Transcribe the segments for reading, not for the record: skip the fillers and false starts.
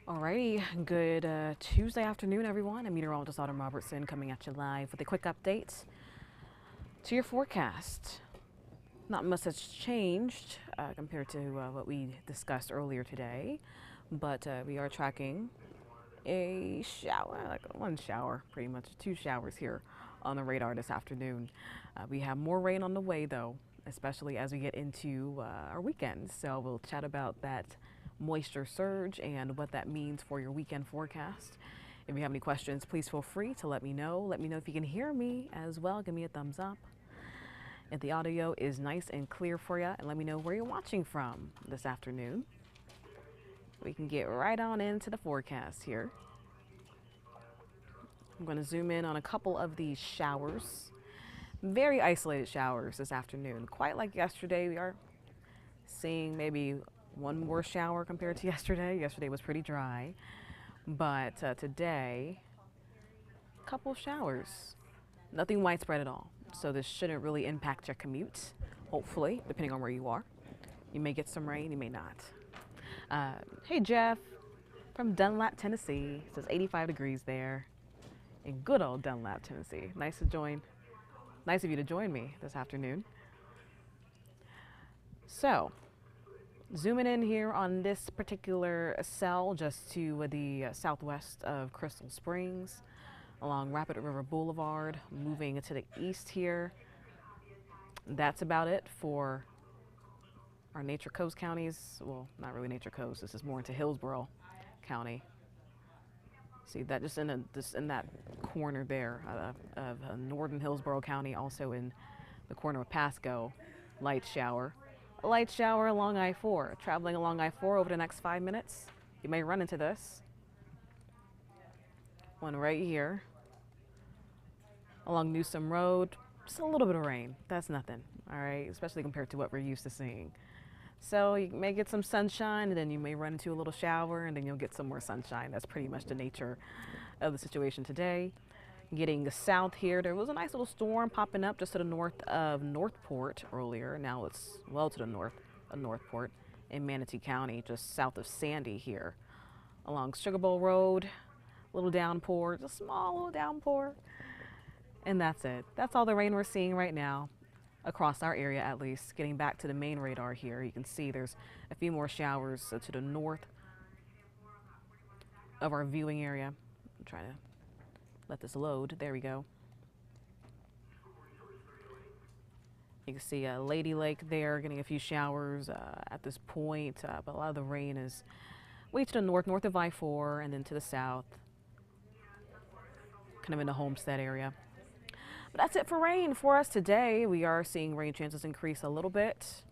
Alrighty, good Tuesday afternoon, everyone. I'm Meteorologist Robertson coming at you live with a quick update to your forecast. Not much has changed compared to what we discussed earlier today, but we are tracking a shower, like one shower, pretty much two showers here on the radar this afternoon. We have more rain on the way, though, especially as we get into our weekend. So we'll chat about that moisture surge and what that means for your weekend forecast. If you have any questions, please feel free to let me know. Let me know if you can hear me as well. Give me a thumbs up. If the audio is nice and clear for you, and let me know where you're watching from this afternoon. We can get right on into the forecast here. I'm going to zoom in on a couple of these showers. Very isolated showers this afternoon. Quite like yesterday, we are seeing maybe one more shower compared to yesterday. Yesterday was pretty dry, but today, a couple showers. Nothing widespread at all. So this shouldn't really impact your commute, hopefully, depending on where you are. You may get some rain, you may not. Hey Jeff from Dunlap, Tennessee. It says 85 degrees there in good old Dunlap, Tennessee. Nice of you to join me this afternoon. So, zooming in here on this particular cell just to the southwest of Crystal Springs along Rapid River Boulevard, moving to the east here. That's about it for our Nature Coast counties. Well, not really Nature Coast. This is more into Hillsborough County. See that just in that corner there of northern Hillsborough County, also in the corner of Pasco, light shower. A light shower along I-4. Traveling along I-4 over the next 5 minutes, you may run into this. One right here. Along Newsom Road, just a little bit of rain. That's nothing, all right, especially compared to what we're used to seeing. So you may get some sunshine, and then you may run into a little shower, and then you'll get some more sunshine. That's pretty much the nature of the situation today. Getting south here, there was a nice little storm popping up just to the north of Northport earlier. Now it's well to the north of Northport in Manatee County, just south of Sandy here. Along Sugar Bowl Road, little downpour, just a small little downpour. And that's it. That's all the rain we're seeing right now across our area, at least. Getting back to the main radar here, you can see there's a few more showers to the north of our viewing area. I'm trying to let this load. There we go. You can see Lady Lake there getting a few showers at this point, but a lot of the rain is way to the north of I-4, and then to the south, kind of in the Homestead area. But that's it for rain for us today. We are seeing rain chances increase a little bit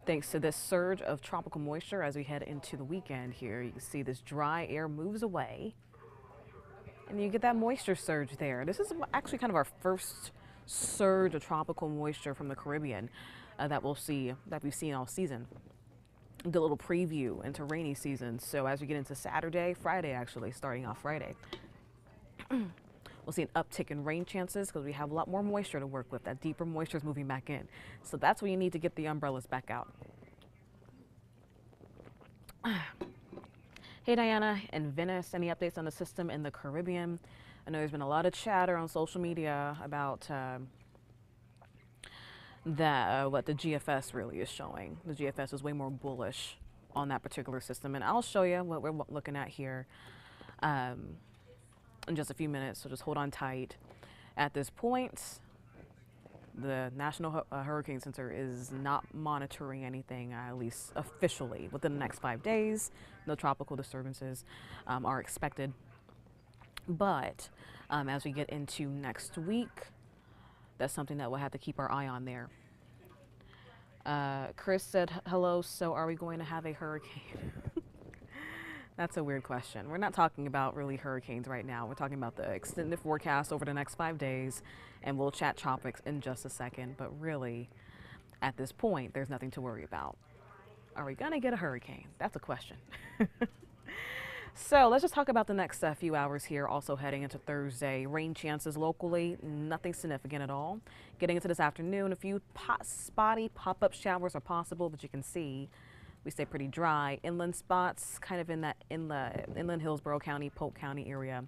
thanks to this surge of tropical moisture as we head into the weekend here. You can see this dry air moves away, and you get that moisture surge there. This is actually kind of our first surge of tropical moisture from the Caribbean that we've seen all season. A good little preview into rainy season. So as we get into Saturday, Friday actually, starting off Friday, we'll see an uptick in rain chances because we have a lot more moisture to work with. That deeper moisture is moving back in. So that's when you need to get the umbrellas back out. Hey Diana and Venice, any updates on the system in the Caribbean? I know there's been a lot of chatter on social media about what the GFS really is showing. The GFS is way more bullish on that particular system, and I'll show you what we're looking at here in just a few minutes, so just hold on tight. At this point, the National Hurricane Center is not monitoring anything, at least officially. Within the next 5 days, no tropical disturbances are expected. But as we get into next week, that's something that we'll have to keep our eye on there. Chris said, hello, so are we going to have a hurricane? That's a weird question. We're not talking about really hurricanes right now. We're talking about the extended forecast over the next 5 days, and we'll chat tropics in just a second. But really, at this point, there's nothing to worry about. Are we going to get a hurricane? That's a question. So let's just talk about the next few hours here, also heading into Thursday. Rain chances locally, nothing significant at all. Getting into this afternoon, a few spotty pop-up showers are possible, but you can see We stay pretty dry. Inland spots, kind of in that inland Hillsborough County, Polk County area,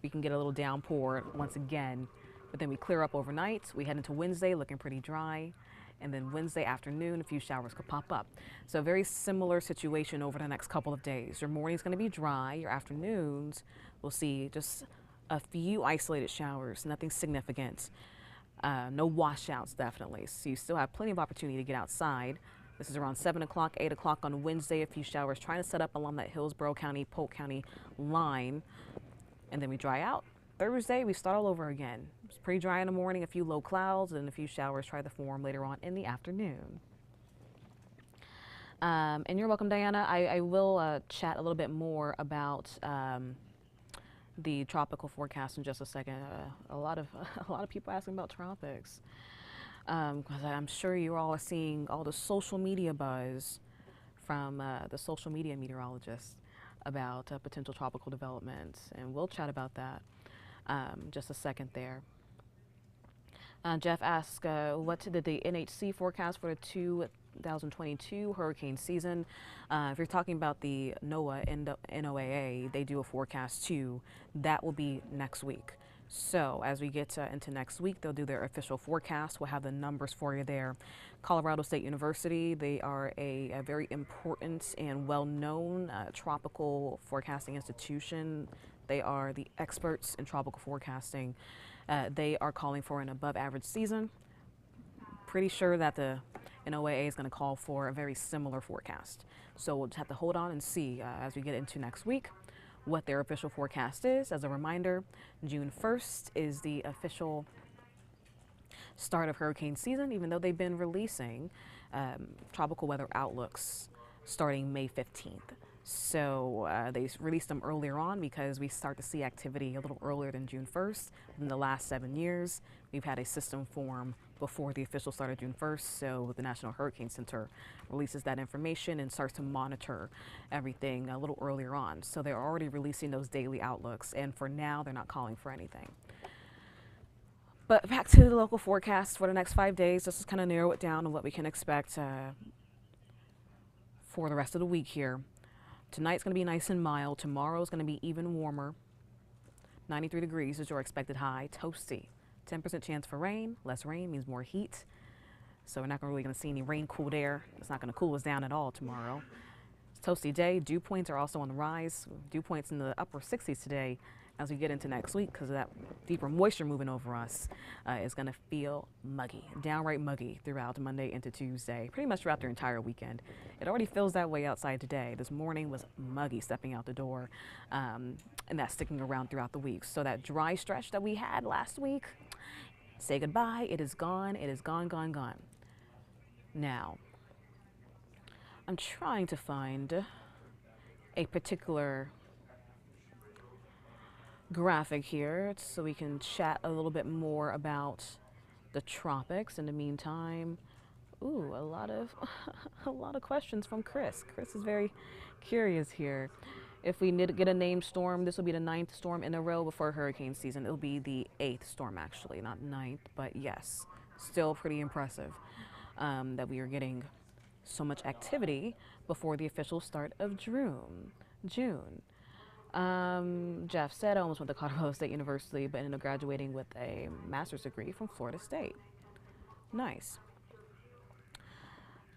we can get a little downpour once again, but then we clear up overnight. We head into Wednesday looking pretty dry, and then Wednesday afternoon, a few showers could pop up. So a very similar situation over the next couple of days. Your morning's going to be dry. Your afternoons, we'll see just a few isolated showers, nothing significant. No washouts, definitely. So you still have plenty of opportunity to get outside. This is around 7 o'clock, 8 o'clock on Wednesday, a few showers trying to set up along that Hillsborough County, Polk County line. And then we dry out. Thursday, we start all over again. It's pretty dry in the morning, a few low clouds, and a few showers try to form later on in the afternoon. And you're welcome, Diana. I will chat a little bit more about the tropical forecast in just a second. A lot of people asking about tropics. Because I'm sure you all are seeing all the social media buzz from the social media meteorologist about potential tropical developments, and we'll chat about that just a second there. Jeff asks, what did the NHC forecast for the 2022 hurricane season? If you're talking about the NOAA, they do a forecast too. That will be next week. So as we get into next week, they'll do their official forecast. We'll have the numbers for you there. Colorado State University, they are a very important and well-known tropical forecasting institution. They are the experts in tropical forecasting. They are calling for an above-average season. Pretty sure that the NOAA is going to call for a very similar forecast. So we'll just have to hold on and see as we get into next week what their official forecast is. As a reminder, June 1st is the official start of hurricane season, even though they've been releasing tropical weather outlooks starting May 15th. So they released them earlier on because we start to see activity a little earlier than June 1st. In the last 7 years, we've had a system form before the official start of June 1st. So the National Hurricane Center releases that information and starts to monitor everything a little earlier on. So they're already releasing those daily outlooks, and for now, they're not calling for anything. But back to the local forecast for the next 5 days, just to kind of narrow it down on what we can expect for the rest of the week here. Tonight's going to be nice and mild. Tomorrow's going to be even warmer. 93 degrees is your expected high. Toasty. 10% chance for rain. Less rain means more heat. So we're not really going to see any rain-cooled air. It's not going to cool us down at all tomorrow. It's a toasty day. Dew points are also on the rise. Dew points in the upper 60s today as we get into next week because of that deeper moisture moving over us. It's going to feel muggy, downright muggy throughout Monday into Tuesday, pretty much throughout the entire weekend. It already feels that way outside today. This morning was muggy stepping out the door, and that's sticking around throughout the week. So that dry stretch that we had last week, say goodbye. It is gone. It is gone, gone, gone. Now, I'm trying to find a particular graphic here so we can chat a little bit more about the tropics. In the meantime, ooh, a lot of questions from Chris. Chris is very curious here. If we get a named storm, this will be the 9th storm in a row before hurricane season. It'll be the 8th storm, actually, not 9th, but yes, still pretty impressive that we are getting so much activity before the official start of June. Jeff said I almost went to Colorado State University, but ended up graduating with a master's degree from Florida State. Nice.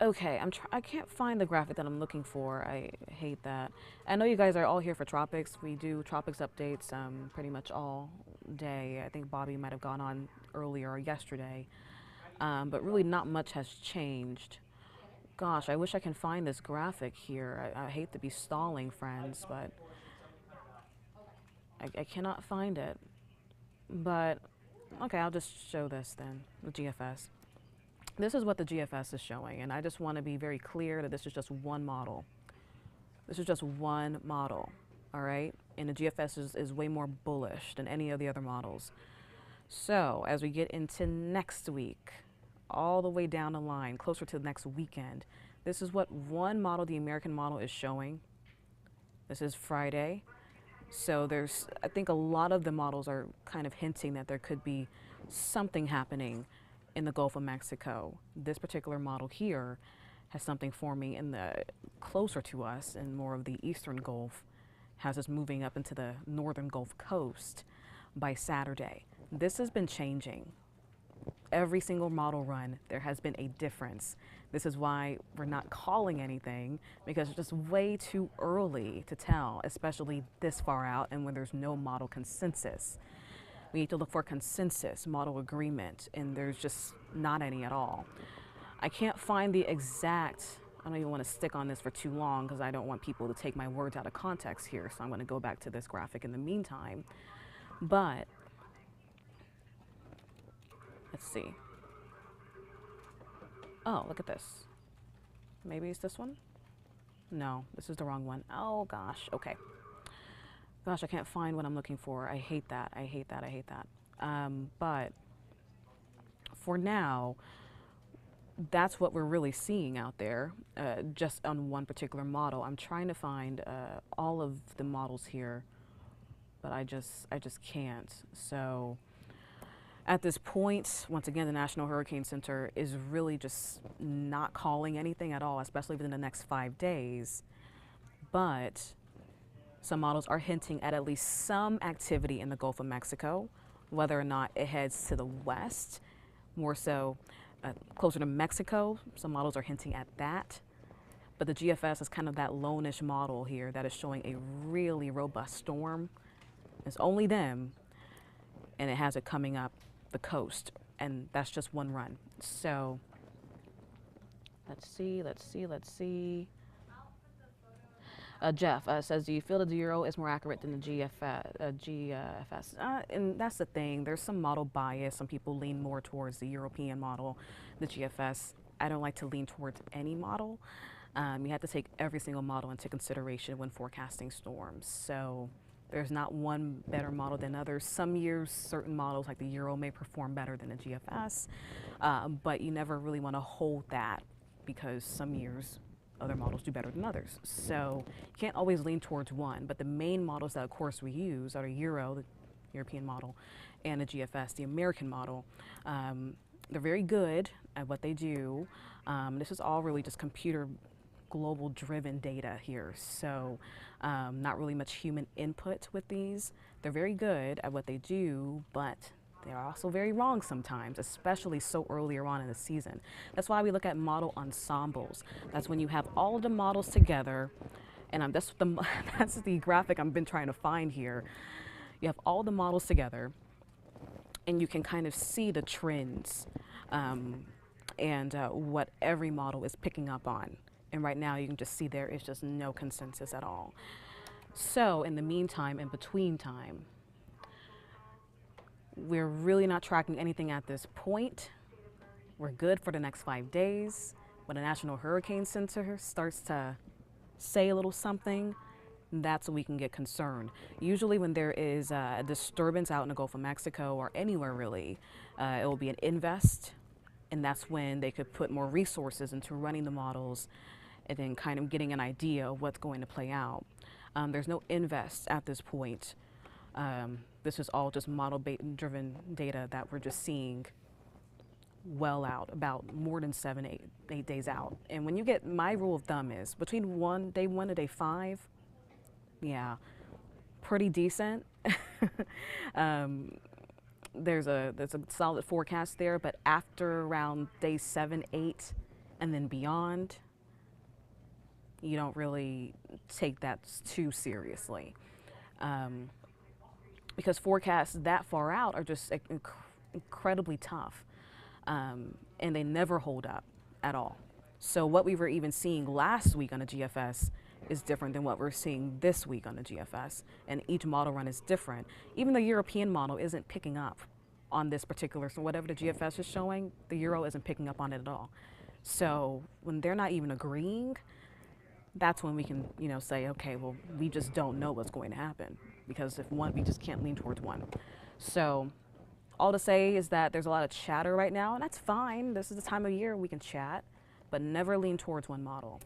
Okay, I can't find the graphic that I'm looking for. I hate that. I know you guys are all here for tropics. We do tropics updates pretty much all day. I think Bobby might have gone on earlier or yesterday, but really not much has changed. Gosh, I wish I can find this graphic here. I hate to be stalling, friends, but I cannot find it. But okay, I'll just show this then, the GFS. This is what the GFS is showing, and I just want to be very clear that this is just one model. This is just one model, all right? And the GFS is way more bullish than any of the other models. So as we get into next week, all the way down the line, closer to the next weekend, this is what one model, the American model, is showing. This is Friday. So I think a lot of the models are kind of hinting that there could be something happening in the Gulf of Mexico. This particular model here has something forming in the closer to us and more of the eastern Gulf, has us moving up into the northern Gulf Coast by Saturday. This has been changing. Every single model run, there has been a difference. This is why we're not calling anything, because it's just way too early to tell, especially this far out and when there's no model consensus. We need to look for consensus, model agreement, and there's just not any at all. I can't find the exact, I don't even want to stick on this for too long because I don't want people to take my words out of context here, so I'm going to go back to this graphic in the meantime. But let's see. Oh, look at this. Maybe it's this one? No, this is the wrong one. Oh gosh, okay. Gosh, I can't find what I'm looking for. I hate that, I hate that, I hate that. But for now, that's what we're really seeing out there, just on one particular model. I'm trying to find all of the models here, but I just can't. So at this point, once again, the National Hurricane Center is really just not calling anything at all, especially within the next 5 days. But some models are hinting at least some activity in the Gulf of Mexico, whether or not it heads to the west, more so closer to Mexico. Some models are hinting at that. But the GFS is kind of that lone-ish model here that is showing a really robust storm. It's only them, and it has it coming up the coast, and that's just one run. So let's see. Jeff says, do you feel that the Euro is more accurate than the GFS? And that's the thing. There's some model bias. Some people lean more towards the European model, the GFS. I don't like to lean towards any model. You have to take every single model into consideration when forecasting storms. So there's not one better model than others. Some years, certain models like the Euro may perform better than the GFS, but you never really want to hold that because some years other models do better than others. So you can't always lean towards one, but the main models that of course we use are the Euro, the European model, and the GFS, the American model. They're very good at what they do. This is all really just computer global driven data here, so not really much human input with these. They're very good at what they do, but they're also very wrong sometimes, especially so earlier on in the season. That's why we look at model ensembles. That's when you have all the models together, and that's the graphic I've been trying to find here. You have all the models together, and you can kind of see the trends and what every model is picking up on. And right now you can just see there is just no consensus at all. So in the meantime, in between time, we're really not tracking anything at this point. We're good for the next 5 days. When the National Hurricane Center starts to say a little something, that's when we can get concerned. Usually when there is a disturbance out in the Gulf of Mexico or anywhere really, it will be an invest, and that's when they could put more resources into running the models and then kind of getting an idea of what's going to play out. There's no invest at this point. This is all just model-driven data that we're just seeing well out, about more than 8 days out. And when you get, my rule of thumb is between day one to day 5, yeah, pretty decent. There's a solid forecast there, but after around day 7, 8, and then beyond, you don't really take that too seriously. Because forecasts that far out are just incredibly tough, and they never hold up at all. So what we were even seeing last week on the GFS is different than what we're seeing this week on the GFS, and each model run is different. Even the European model isn't picking up on this particular, so whatever the GFS is showing, the Euro isn't picking up on it at all. So when they're not even agreeing, that's when we can, say, okay, well, we just don't know what's going to happen, because if one, we just can't lean towards one. So all to say is that there's a lot of chatter right now, and that's fine. This is the time of year we can chat, but never lean towards one model.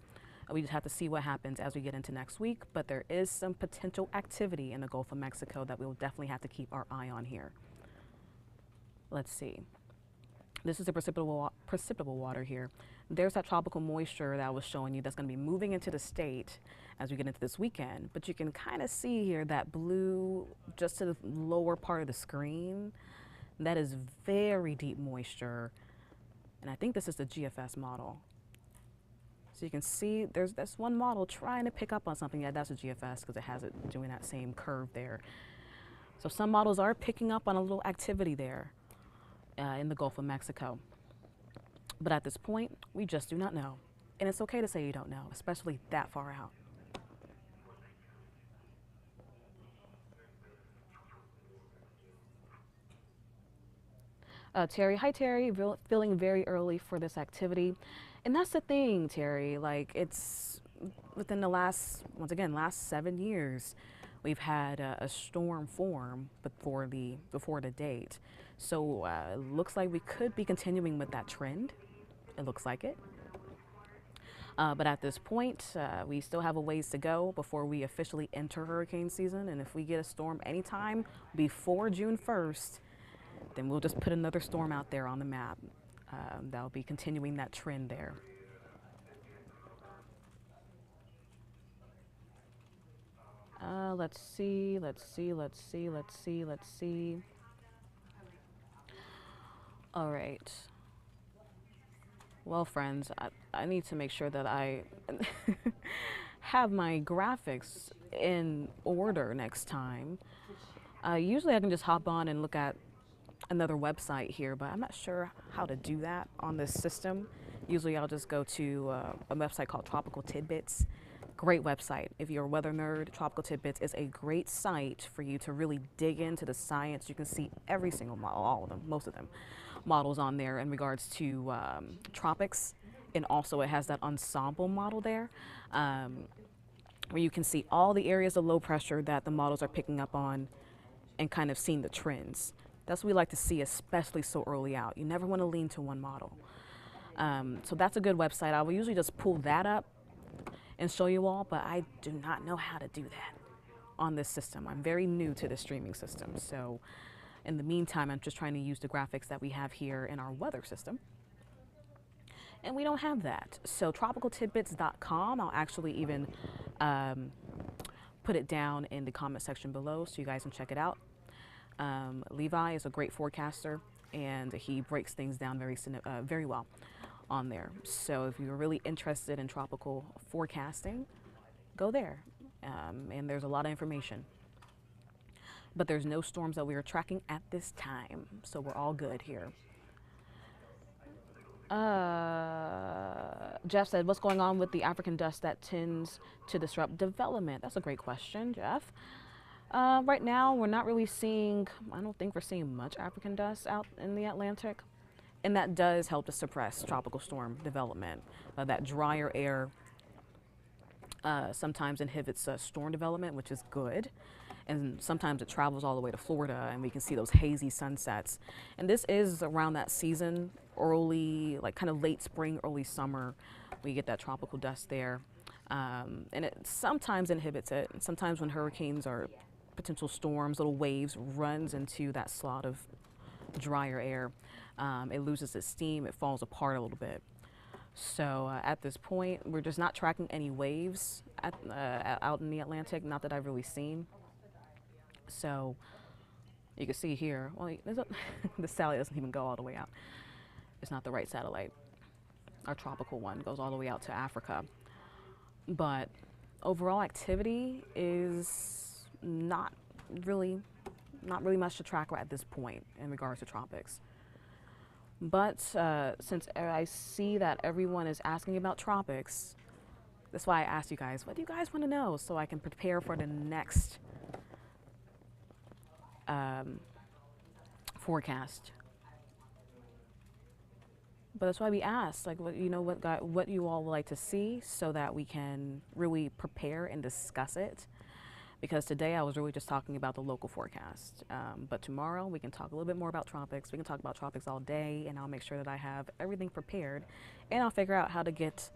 We just have to see what happens as we get into next week, but there is some potential activity in the Gulf of Mexico that we'll definitely have to keep our eye on here. Let's see. This is the precipitable water here. There's that tropical moisture that I was showing you that's going to be moving into the state as we get into this weekend. But you can kind of see here that blue just to the lower part of the screen. That is very deep moisture. And I think this is the GFS model. So you can see there's this one model trying to pick up on something. Yeah, that's a GFS because it has it doing that same curve there. So some models are picking up on a little activity there in the Gulf of Mexico. But at this point, we just do not know. And it's okay to say you don't know, especially that far out. Terry, hi Terry, feeling very early for this activity. And that's the thing, Terry, like it's within the last, once again, last 7 years, we've had a storm form before the date. So it looks like we could be continuing with that trend. It looks like it. But at this point, we still have a ways to go before we officially enter hurricane season. And if we get a storm anytime before June 1st, then we'll just put another storm out there on the map. That'll be continuing that trend there. Let's see. All right. Well, friends, I need to make sure that I have my graphics in order next time. Usually I can just hop on and look at another website here, but I'm not sure how to do that on this system. Usually I'll just go to a website called Tropical Tidbits. Great website. If you're a weather nerd, Tropical Tidbits is a great site for you to really dig into the science. You can see every single model, all of them, most of them, models on there in regards to tropics. And also it has that ensemble model there where you can see all the areas of low pressure that the models are picking up on and kind of seeing the trends. That's what we like to see, especially so early out. You never want to lean to one model. So that's a good website. I will usually just pull that up and show you all, but I do not know how to do that on this system. I'm very new to the streaming system. So in the meantime, I'm just trying to use the graphics that we have here in our weather system. And we don't have that. So tropicaltidbits.com, I'll actually even put it down in the comment section below so you guys can check it out. Levi is a great forecaster and he breaks things down very well on there. So if you're really interested in tropical forecasting, go there. And there's a lot of information. But there's no storms that we are tracking at this time. So we're all good here. Jeff said, what's going on with the African dust that tends to disrupt development? That's a great question, Jeff. Right now, we're not really seeing, I don't think we're seeing much African dust out in the Atlantic. And that does help to suppress tropical storm development. That drier air sometimes inhibits storm development, which is good. And sometimes it travels all the way to Florida and we can see those hazy sunsets. And this is around that season, early, like kind of late spring, early summer. We get that tropical dust there. And it sometimes inhibits it. And sometimes when hurricanes or potential storms, little waves runs into that slot of drier air, it loses its steam, it falls apart a little bit. So at this point, we're just not tracking any waves out in the Atlantic, not that I've really seen. So you can see here, well, the satellite doesn't even go all the way out. It's not the right satellite. Our tropical one goes all the way out to Africa. But overall activity is not really much to track at this point in regards to tropics. But since I see that everyone is asking about tropics, that's why I asked you guys, what do you guys want to know so I can prepare for the next forecast. But that's why we asked, like, what you all would like to see so that we can really prepare and discuss it. Because today I was really just talking about the local forecast. But tomorrow we can talk a little bit more about tropics. We can talk about tropics all day, and I'll make sure that I have everything prepared. And I'll figure out how to get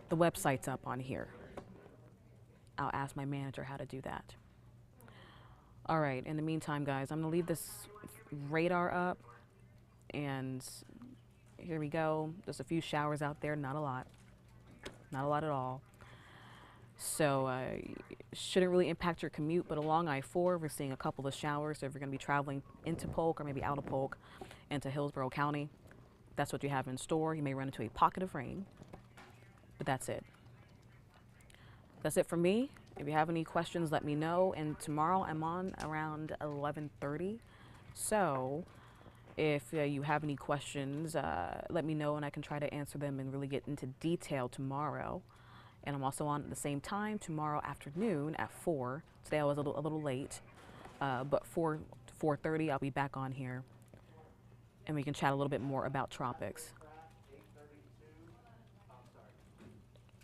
the websites up on here. I'll ask my manager how to do that. All right, in the meantime, guys, I'm going to leave this radar up and Here we go. There's a few showers out there, not a lot. Not a lot at all. So shouldn't really impact your commute, but along I-4, we're seeing a couple of showers. So if you're going to be traveling into Polk or maybe out of Polk into Hillsborough County, that's what you have in store. You may run into a pocket of rain, but that's it. That's it for me. If you have any questions, let me know. And tomorrow I'm on around 11:30. So if you have any questions, let me know and I can try to answer them and really get into detail tomorrow. And I'm also on at the same time tomorrow afternoon at 4. Today I was a little late, but 4 to 4:30 I'll be back on here and we can chat a little bit more about tropics.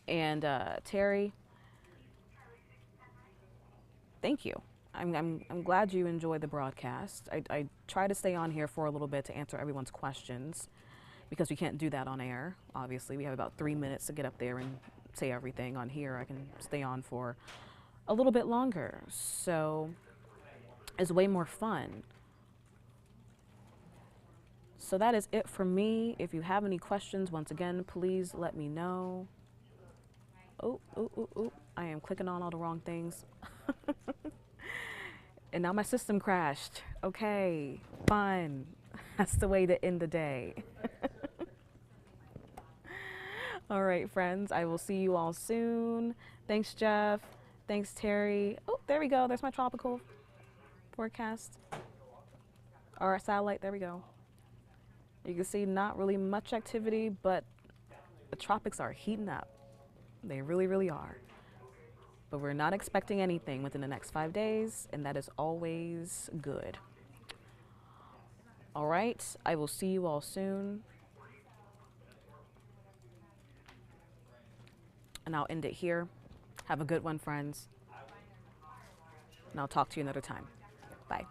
And Terry, thank you. I'm glad you enjoyed the broadcast. I try to stay on here for a little bit to answer everyone's questions because we can't do that on air. Obviously, we have about 3 minutes to get up there and say everything. On here, I can stay on for a little bit longer. So it's way more fun. So that is it for me. If you have any questions, once again, please let me know. Oh, I am clicking on all the wrong things. And now my system crashed. Okay, fine. That's the way to end the day. All right, friends, I will see you all soon. Thanks, Jeff. Thanks, Terry. Oh, there we go. There's my tropical forecast. Our satellite, there we go. You can see not really much activity, but the tropics are heating up. They really, really are. But we're not expecting anything within the next 5 days, and that is always good. All right, I will see you all soon. And I'll end it here. Have a good one, friends. And I'll talk to you another time. Bye.